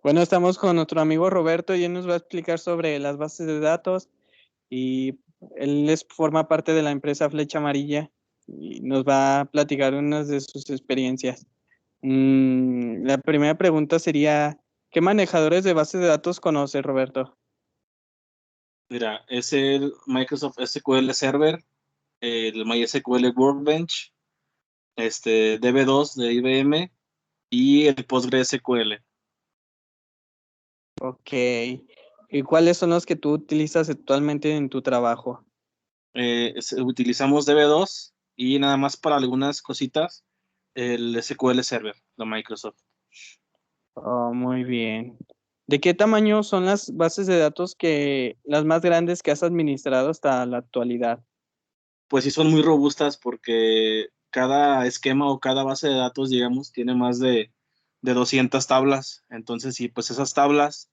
Bueno, estamos con nuestro amigo Roberto y él nos va a explicar sobre las bases de datos y forma parte de la empresa Flecha Amarilla y nos va a platicar unas de sus experiencias. La primera pregunta sería, ¿qué manejadores de bases de datos conoce, Roberto? Mira, es el Microsoft SQL Server, el MySQL Workbench, DB2 de IBM y el PostgreSQL. Ok. ¿Y cuáles son los que tú utilizas actualmente en tu trabajo? Utilizamos DB2 y nada más para algunas cositas el SQL Server de Microsoft. Oh, muy bien. ¿De qué tamaño son las bases de datos las más grandes que has administrado hasta la actualidad? Pues sí son muy robustas porque cada esquema o cada base de datos, digamos, tiene más de 200 tablas. Entonces, sí, pues esas tablas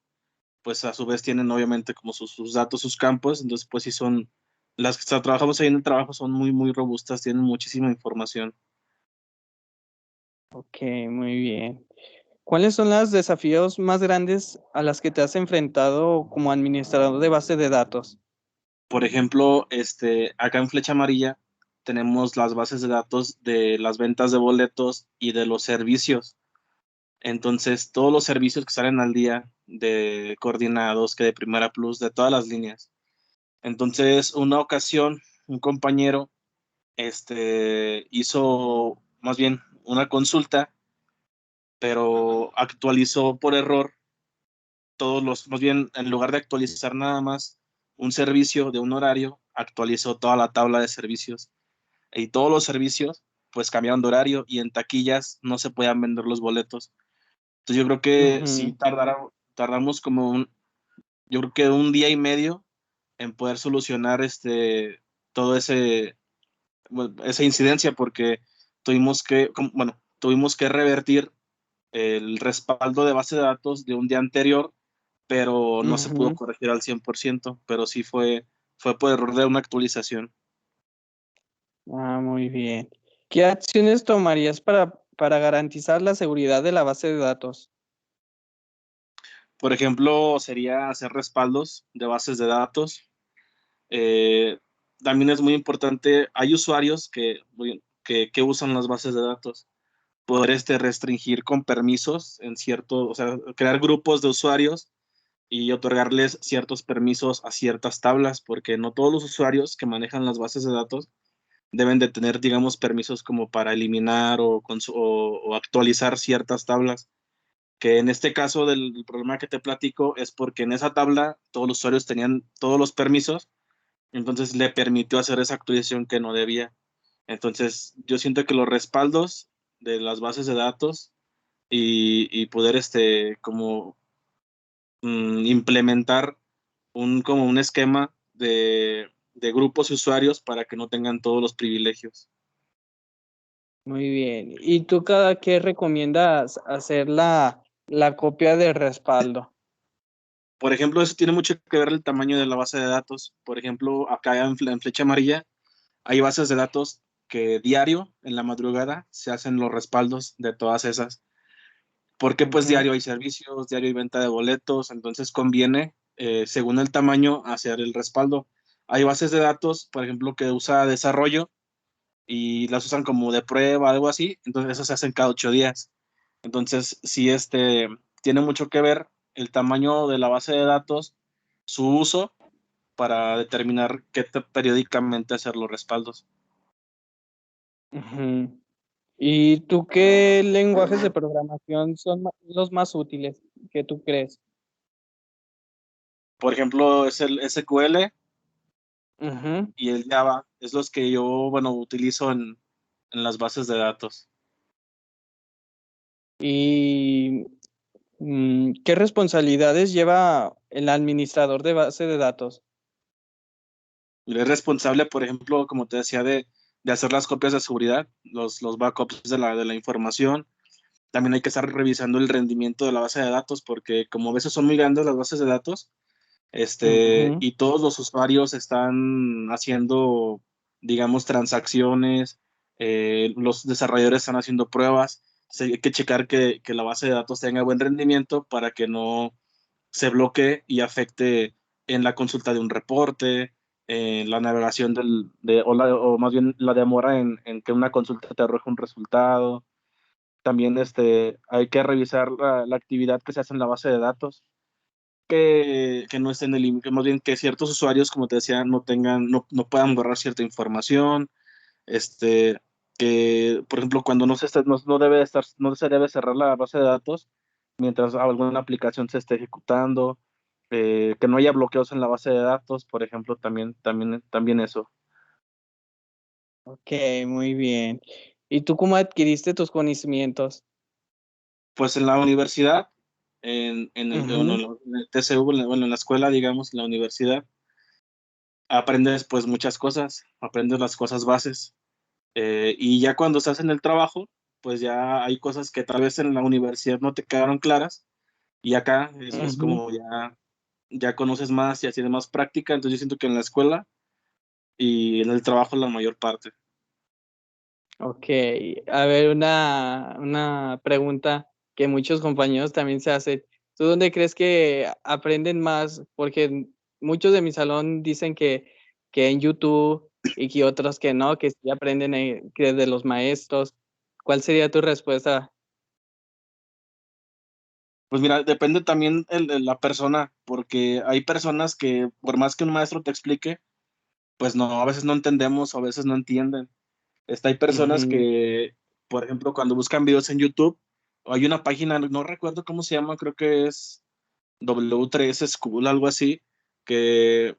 pues a su vez tienen obviamente como sus datos, sus campos, entonces pues sí son, las que trabajamos ahí en el trabajo son muy, muy robustas, tienen muchísima información. Ok, muy bien. ¿Cuáles son los desafíos más grandes a las que te has enfrentado como administrador de base de datos? Por ejemplo, acá en Flecha Amarilla tenemos las bases de datos de las ventas de boletos y de los servicios. Entonces, todos los servicios que salen al día de coordinados, que de Primera Plus, de todas las líneas. Entonces, una ocasión, un compañero, hizo más bien una consulta pero actualizó por error más bien, en lugar de actualizar nada más un servicio de un horario, actualizó toda la tabla de servicios. Y todos los servicios, pues cambiaron de horario y en taquillas no se podían vender los boletos. Entonces yo creo que sí Ujú, tardamos yo creo que un día y medio en poder solucionar todo esa incidencia porque tuvimos que revertir el respaldo de base de datos de un día anterior, pero no se pudo ujú. corregir al 100%, pero sí fue por error de una actualización. Ah, muy bien. ¿Qué acciones tomarías para garantizar la seguridad de la base de datos? Por ejemplo, sería hacer respaldos de bases de datos. Eh, También es muy importante, hay usuarios que usan las bases de datos. Poder restringir con permisos o sea, crear grupos de usuarios y otorgarles ciertos permisos a ciertas tablas, porque no todos los usuarios que manejan las bases de datos deben de tener, digamos, permisos como para eliminar o actualizar ciertas tablas, que en este caso del problema que te platico es porque en esa tabla todos los usuarios tenían todos los permisos, entonces le permitió hacer esa actualización que no debía. Entonces, yo siento que los respaldos de las bases de datos y poder como implementar como un esquema de grupos y usuarios para que no tengan todos los privilegios. Muy bien. ¿Y tú cada qué recomiendas hacer la copia de respaldo? Por ejemplo, eso tiene mucho que ver el tamaño de la base de datos. Por ejemplo, acá en Flecha Amarilla hay bases de datos que diario, en la madrugada, se hacen los respaldos de todas esas. Porque pues Ujú, diario hay servicios, diario hay venta de boletos, entonces conviene, según el tamaño, hacer el respaldo. Hay bases de datos, por ejemplo, que usa desarrollo y las usan como de prueba, algo así, entonces esas se hacen cada 8 días. Entonces, sí, tiene mucho que ver el tamaño de la base de datos, su uso para determinar periódicamente hacer los respaldos. ujú. ¿Y tú qué lenguajes de programación son los más útiles que tú crees? Por ejemplo, es el SQL Ujú. y el Java, es los que yo, bueno, utilizo en las bases de datos. ¿Y qué responsabilidades lleva el administrador de base de datos? Y es responsable, por ejemplo, como te decía, de hacer las copias de seguridad, los backups de la información. También hay que estar revisando el rendimiento de la base de datos, porque como a veces son muy grandes las bases de datos, Ujú, y todos los usuarios están haciendo, digamos, transacciones, los desarrolladores están haciendo pruebas. hay que checar que la base de datos tenga buen rendimiento para que no se bloquee y afecte en la consulta de un reporte, en la navegación o más bien la demora en que una consulta te arroje un resultado. También hay que revisar la actividad que se hace en la base de datos, que no estén que más bien que ciertos usuarios, como te decía, no puedan borrar cierta información, este, que, por ejemplo, cuando no se debe cerrar la base de datos mientras alguna aplicación se esté ejecutando, que no haya bloqueos en la base de datos, por ejemplo, también eso. Ok, muy bien. ¿Y tú cómo adquiriste tus conocimientos? Pues en la universidad, bueno, Ujú. en el TCU, bueno, en la escuela, digamos, en la universidad, aprendes pues muchas cosas, aprendes las cosas bases. Y ya cuando estás en el trabajo, pues ya hay cosas que tal vez en la universidad no te quedaron claras y acá es Ujú. como ya conoces más y así de más práctica, entonces yo siento que en la escuela y en el trabajo la mayor parte. Ok, a ver, una pregunta que muchos compañeros también se hacen. ¿Tú dónde crees que aprenden más? Porque muchos de mi salón dicen que en YouTube y que otros que no, que sí aprenden que de los maestros. ¿Cuál sería tu respuesta? Pues mira, depende también de la persona, porque hay personas que por más que un maestro te explique, pues no, a veces no entendemos o a veces no entienden. Hay personas Ujú, que, por ejemplo, cuando buscan videos en YouTube, hay una página, no recuerdo cómo se llama, creo que es W3 School, algo así, que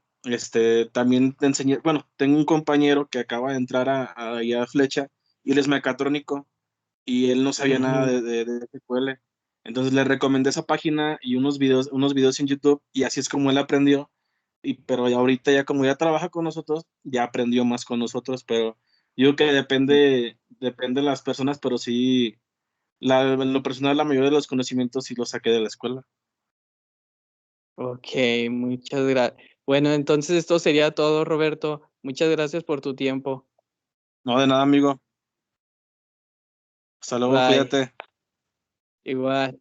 también te enseñé, bueno, tengo un compañero que acaba de entrar a Flecha y él es mecatrónico y él no sabía nada ujú. de SQL. Entonces le recomendé esa página y unos videos en YouTube y así es como él aprendió. Pero ya ahorita ya como ya trabaja con nosotros, ya aprendió más con nosotros, pero yo creo que depende de las personas, pero sí, en lo personal la mayoría de los conocimientos sí los saqué de la escuela. Ok, muchas gracias. Bueno, entonces esto sería todo, Roberto. Muchas gracias por tu tiempo. No, de nada, amigo. Hasta luego, Bye. cuídate. Igual.